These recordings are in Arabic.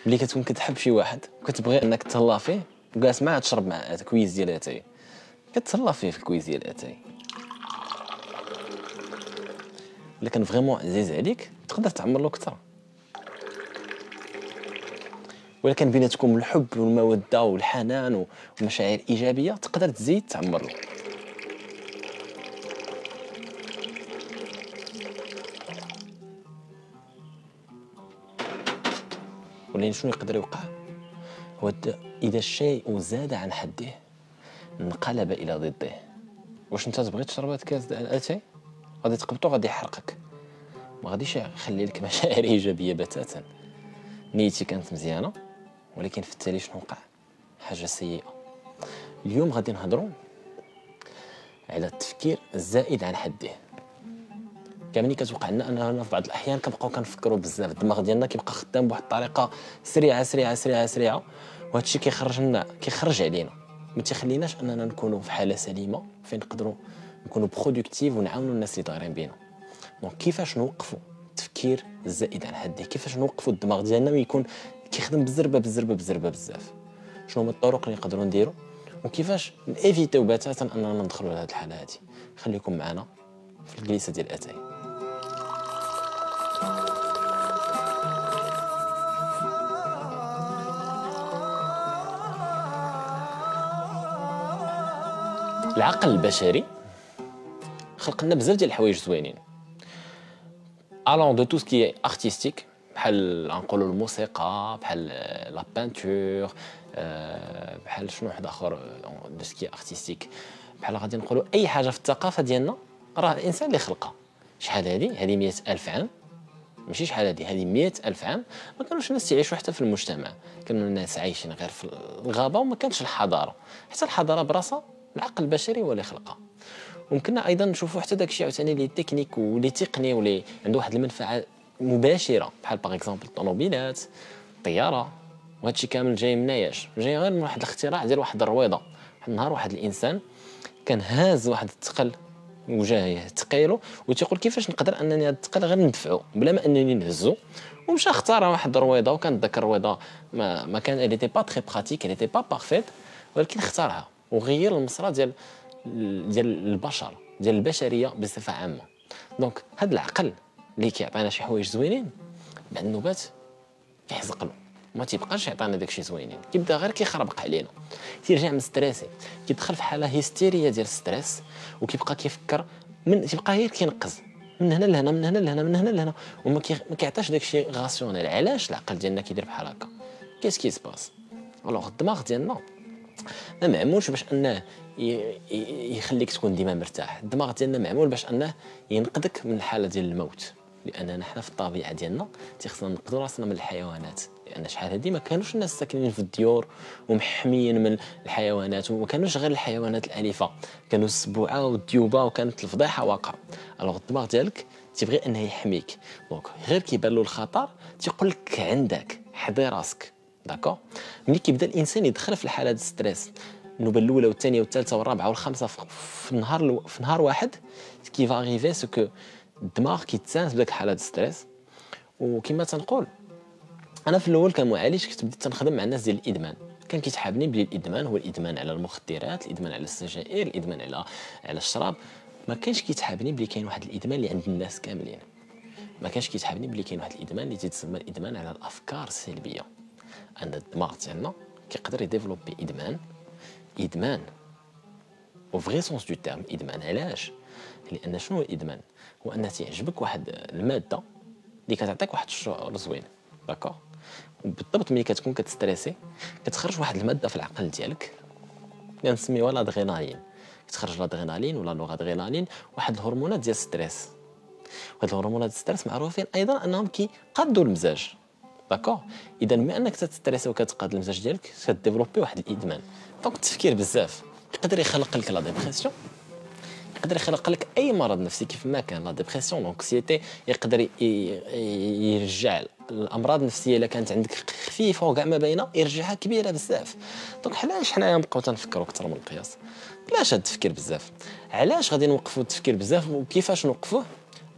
ملي كتكون كتحب شي واحد وكتبغي انك تهلا فيه وجالس معاه تشرب معاه كويس ديال اتاي، كتهلا فيه في الكويس ديال اتاي. الا كان فريمون عزيز عليك تقدر تعمر له اكثر. ولا كان بيناتكم الحب والموده والحنان ومشاعر ايجابيه تقدر تزيد تعمر له. ولكن شنو يقدر يوقع هو اذا الشيء زاد عن حده انقلب الى ضده. واش انت تبغي تشرب هاد كاس ديال اتاي غادي تقبطو غادي يحرقك، ما غاديش يخلي لك مشاعر ايجابيه بتاتا. نيتي كانت مزيانه ولكن في التالي شنو وقع؟ حاجه سيئه. اليوم غادي نهضروا على التفكير الزائد عن حده. كاملين كتوقع لنا اننا في بعض الاحيان كنبقاو كنفكروا بزاف، الدماغ ديالنا كيبقى خدام بواحد الطريقه سريعه سريعه سريعه سريعه، وهذا الشيء كيخرج علينا، ما تيخليناش اننا نكونوا في حاله سليمه فين نقدروا نكونوا برودكتيف ونعاونوا الناس اللي دايرين بينا. دونك كيفاش نوقفوا التفكير الزائد عن حده؟ كيفاش نوقفوا الدماغ ديالنا ويكون كيخدم بزربه بزربه بزربه بزاف؟ شنو هما الطرق اللي نقدروا نديروا وكيفاش نيفيتيو بتاتا اننا ندخلوا لهاد الحاله هذه؟ خليكم معنا في الجلسه ديال اتاي. العقل البشري خلق لنا بزاف ديال الحوايج زوينين الون دو تو سكي ارتستيك، بحال نقولوا الموسيقى، بحال لا بانتور، بحال شنو واحد اخر دو سكي ارتستيك، بحال غادي نقولوا اي حاجه في الثقافه ديالنا راه الانسان اللي خلقها. شحال هذه 100,000 عام، ماشي شحال هذه 100,000 عام. ما كانوش الناس تعيشوا حتى في المجتمع، كانوا الناس عايشين غير في الغابه وما كانش الحضاره. حتى الحضاره براسها العقل البشري هو اللي خلقها. ومكننا ايضا نشوفوا حتى داكشي عاوتاني لي تكنيك ولي تقني ولي عنده واحد المنفعه مباشره، بحال باغ اكزومبل الطوموبيلات، الطياره. وهادشي كامل جاي مناياش؟ جاي غير من واحد الاختراع ديال واحد الرويضه. واحد النهار واحد الانسان كان هاز واحد الثقل وجاه ثقيلو وتيقول كيفاش نقدر انني هذا الثقل غير ندفعو بلا ما انني نهزو، ومشى اختار واحد الرويضه. وكانت داك الرويضه ما كان elle était pas très pratique، elle était pas parfaite، ولكن اختارها وغير المسرى ديال البشر، ديال البشريه بصفه عامه. دونك هذا العقل اللي كيعطينا شي حوايج زوينين بعد النوبات كيحزق له، ما تيبقاش يعطينا داكشي زوينين، كيبدا غير كيخربق علينا، تيرجع مستريسي، كيدخل في حاله هيستيريه ديال الستريس، وكيبقى كيفكر تيبقى غير كينقز من هنا لهنا من هنا لهنا من هنا لهنا، وما كيعطيش داكشي غاسيونيل. علاش العقل ديالنا كيدير بحال هكا؟ كيس كي سباس؟ الوغ الدماغ ديالنا ما معمولش باش انه يخليك تكون ديما مرتاح. الدماغ ديالنا معمول باش انه ينقذك من الحاله ديال الموت، لاننا حنا في الطبيعه ديالنا تيخصنا ننقذوا راسنا من الحيوانات، لان شحال هذه ما كانوش الناس ساكنين في الديور ومحميين من الحيوانات، وما كانوش غير الحيوانات الاليفه، كانوا السبوعه والديوبه، وكانت الفضيحه واقعه. الوغ الدماغ ديالك تيبغي انه يحميك، دونك غير كيبان له الخطر تيقول لك عندك حضي راسك. داكور؟ ملي كيبدا الانسان يدخل في الحاله ديال الستريس، النوبه الاولى والثانيه والثالثه والرابعه والخامسه في نهار واحد، كي فاريفي سو كو الدماغ كيتسانس بداك الحاله ديال الستريس. وكما تنقول انا في الاول كمعالج كنت بديت تنخدم مع الناس ديال الادمان، كان كيتحابني بلي الادمان هو الادمان على المخدرات، الادمان على السجائر، الادمان على الشراب. ما كانش كيتحابني بلي كاين واحد الادمان اللي عند الناس كاملين، ما كانش كيتحابني بلي كاين واحد الادمان اللي تيتسمى الادمان على الافكار السلبيه. ان الدماغ ديالنا كيقدر يديفلوبي ادمان او فري سونس دو تيرم. ادمان علاش؟ لان شنو هو الادمان؟ هو ان تيعجبك واحد الماده اللي كتعطيك واحد الشعور زوين. داكوغ؟ وبالضبط ملي كتكون كتستريسي كتخرج واحد الماده في العقل ديالك كنسميوها لادرينالين، كتخرج لادرينالين ولا نورادرينالين، واحد الهرمونات ديال الستريس. وهاد الهرمونات ديال الستريس معروفين ايضا انهم كيقادوا المزاج. داكوغ؟ اذا بما انك تستريسي وكتقاد المزاج ديالك كديفلوبي واحد الادمان. دونك التفكير بزاف يقدر يخلق لك لا ديبرسيون، يقدر يخلق لك اي مرض نفسي كيف ما كان. لا ديبرسيون لونكسيتي يقدر يرجع الامراض النفسيه الا كانت عندك خفيفه وكاع ما باينه يرجعها كبيره بزاف. دونك علاش حنايا نبقاو تنفكروا اكثر من القياس؟ علاش هاد التفكير بزاف؟ علاش غادي نوقفوا التفكير بزاف وكيفاش نوقفوه؟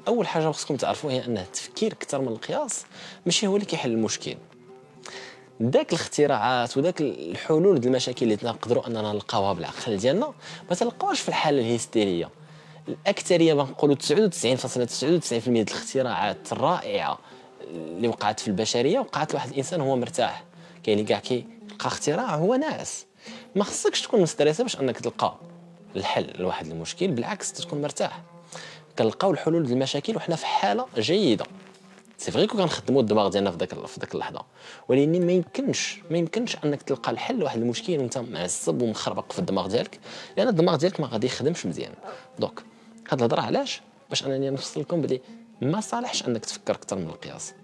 اول حاجه خصكم تعرفوا هي ان التفكير اكثر من القياس ماشي هو اللي كيحل المشكل. داك الاختراعات وداك الحلول ديال المشاكل اللي نقدروا اننا نلقاوها بالعقل ديالنا ما تلقاوش في الحاله الهستيريه. الاكثريه بنقولوا 99.99% ديال الاختراعات الرائعه اللي وقعت في البشريه وقعت لواحد الانسان هو مرتاح. كاين اللي كاع كيلقى اختراع هو ناعس. ما خصكش تكون مستريسه باش انك تلقى الحل لواحد المشكل، بالعكس تكون مرتاح. كنلقاو الحلول ديال المشاكل وحنا في حاله جيده. سي فري كون كنخدموا الدماغ ديالنا في داك اللحظه، ولكن ما يمكنش انك تلقى الحل لواحد المشكل وانت معصب ومخربق في الدماغ ديالك، لان الدماغ ديالك ما غادي يخدمش مزيان. دونك هاد الهضره علاش؟ باش انني نفصل لكم بلي ما صالحش انك تفكر اكثر من القياس.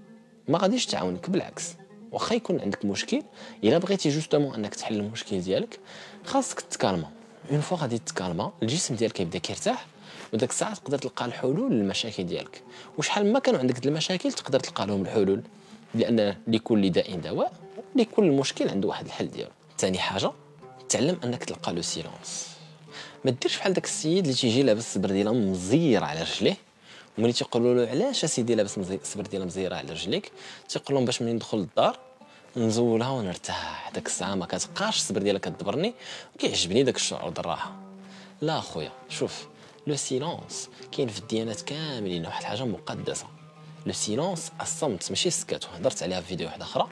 ما غاديش تعاونك، بالعكس. واخا يكون عندك مشكل، الا بغيتي جوستومون انك تحل المشكل ديالك خاصك تكالما. اون فوا غادي تكالما الجسم ديالك كيبدا كيرتاح، وداك الساعه تقدر تلقى الحلول للمشاكل ديالك. وشحال ما كانوا عندك المشاكل تقدر تلقى لهم الحلول، لان لكل داء دواء ولكل مشكل عنده واحد الحل ديالو. ثاني حاجه تعلم انك تلقى لو سيلونس. ما ديرش بحال داك السيد اللي تيجي لابس السبرديله مزير على رجليه، وملي تيقولوا له علاش اسيدي لابس السبرديله مزيره على رجليك، تيقول لهم باش ملي ندخل للدار نزولها ونرتاح. داك الساعه ما كتبقاش السبرديله كتدبرني وكيعجبني داك الشعور ديال الراحه. لا خويا، شوف، لو سيلونس كاين في الديانات كاملين واحد الحاجه مقدسه. لو سيلونس الصمت، ماشي السكات. وهضرت عليها في فيديو واحده اخرى،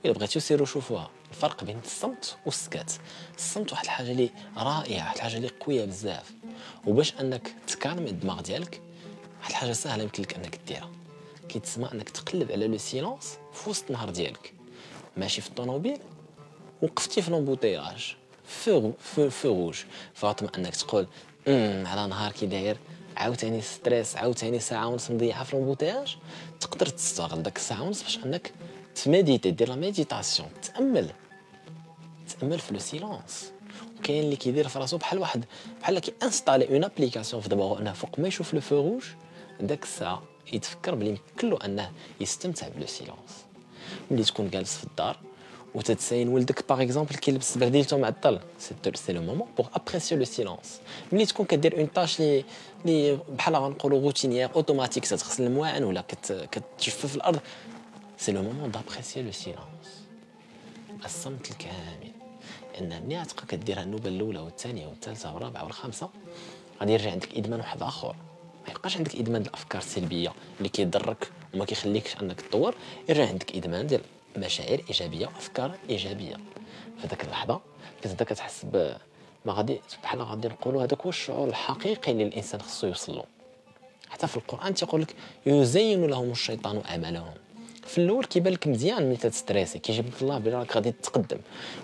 الا بغيتو سيروا شوفوها، الفرق بين الصمت والسكات. الصمت واحد الحاجه اللي رائعه، واحد الحاجه اللي قويه بزاف. وباش انك تكالمي الدماغ ديالك، واحد الحاجه سهله يمكن لك انك ديرها، كيتسمى انك تقلب على لو سيلونس في وسط النهار ديالك. ماشي في الطوموبيل وقفتي في لومبوتياج فو روج، فاطمه انك تقول على نهار كي داير، عاوتاني ستريس، عاوتاني ساعه ونص مضيعه في لومبوتياج. تقدر تستغل داك الساعه ونص باش انك تميديتي، دير لا ميديتاسيون، تامل في لو سيلونس. وكاين اللي كيدير في راسو بحال كي انستالي اون ابليكاسيون في دماغو، انه فوق ما يشوف لو فو روج داك الساعه يتفكر بلي يمكن له انه يستمتع بلو سيلونس. ملي تكون جالس في الدار وتتساين ولدك باغ اكزومبل كيلبس برديلته معطل، سي لو مومون بوغ ابريسيو لو سيلونس. ملي تكون كدير اون تاش لي بحال غنقولوا روتينيير اوتوماتيك، تغسل المواعن ولا كتجفف الارض، سي لو مومون دابريسيو لو سيلونس، الصمت الكامل. لان ملي تبقى كديرها النوبه الاولى والثانيه والثالثه والرابعه والخامسه، غادي يرجع عندك ادمان واحد اخر. ما يبقاش عندك ادمان ديال الافكار السلبيه اللي كيضرك وما كيخليكش انك تطور، يرجع عندك ادمان ديال مشاعر ايجابيه وافكار ايجابيه. في ذاك اللحظه كتبدا كتحس ما غادي بحال غادي نقولوا هذاك هو الشعور الحقيقي اللي الانسان خصو يوصل له. حتى في القران تيقول لك يزين لهم الشيطان اعمالهم. في الاول كيبان لك مزيان ملي تستريسي، كيجيب لك الله بلي راك غادي تتقدم،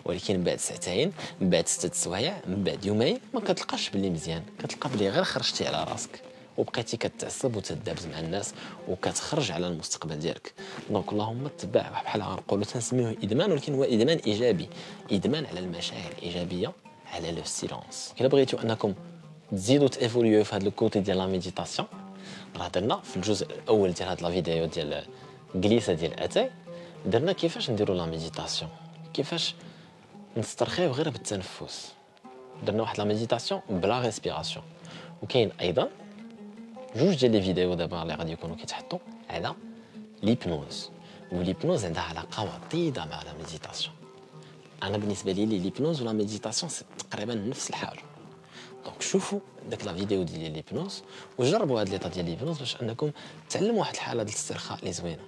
ولكن من بعد ساعتين، من بعد 6 سوايع، من بعد يومين، ما كتلقاش بلي مزيان، كتلقى بلي غير خرجتي على راسك وبقيتي كتعصب وتدابز مع الناس وكتخرج على المستقبل ديالك. دونك اللهم تبع بحال غنقولوا تنسميوه ادمان، ولكن هو ادمان ايجابي، ادمان على المشاعر الايجابيه، على لو سيلونس. الا بغيتو انكم تزيدوا تيفوليو في هذا الكوتي ديال لا ميديتاسيون، راه درنا في الجزء الاول ديال هذه لا فيديو ديال جليسه ديال اتاي، درنا كيفاش نديروا لا ميديتاسيون، كيفاش نسترخيو غير بالتنفس. درنا واحد لا ميديتاسيون بلا ريسبيراسيون. وكاين ايضا جوج ديال لي فيديو دابا اللي غادي يكونوا كيتحطوا على ليبنوز، وليبنوز عندها علاقه وطيده مع لا ميديتاسيون. انا بالنسبه لي ليبنوز ولا ميديتاسيون تقريبا نفس الحاجه. دونك شوفوا داك لا فيديو ديال ليبنوز وجربوا هاد ليطا ديال ليبنوز باش انكم تعلموا واحد الحاله ديال الاسترخاء اللي زوينه.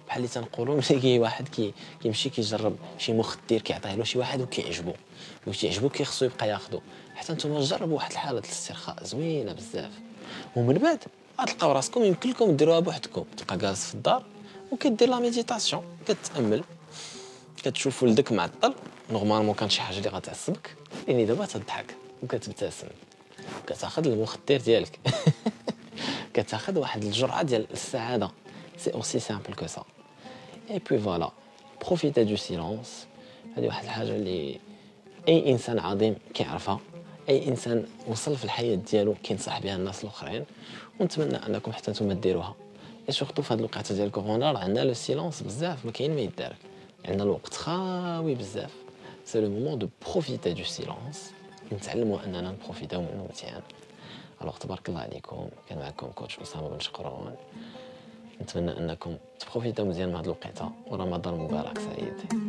بحال اللي تنقولوا ملي كاين واحد كيمشي كيجرب شي مخدر كيعطيه له شي واحد وكيعجبو كيخصو يبقى ياخذو. حتى نتوما جربوا واحد الحاله ديال الاسترخاء زوينه بزاف، ومن بعد غتلقاو راسكم يمكن لكم ديروها بوحدكم. تبقى جالس في الدار وكدير لا ميديتاسيون، كتامل، كتشوف ولدك معطل، نورمالمون كان شي حاجه اللي غتعصبك، يعني دابا تضحك وكتبتسم، كتاخذ المخدر ديالك كتاخذ واحد الجرعه ديال السعاده. سي اوسي سامبل كو سا. اي بي فوالا، بروفيتي دو سيلونس. هذه واحد الحاجه اللي اي انسان عظيم كيعرفها، اي انسان وصل في الحياه ديالو كينصح بها الناس الاخرين، ونتمنى انكم حتى نتوما ديروها. اي سورتو في هذه الوقيته ديال كورونا راه عندنا لو سيلونس بزاف، ما كاين ما يدار، عندنا الوقت خاوي بزاف. سي لو مومون دو بروفيتي دو سيلونس، نتعلموا اننا نبروفيتاو منه مزيان. الوغ تبارك الله عليكم، كان معكم كوتش اسامه بن شقرون. نتمنى انكم تبروفيتاو مزيان من هذه الوقيته، ورمضان مبارك سعيد.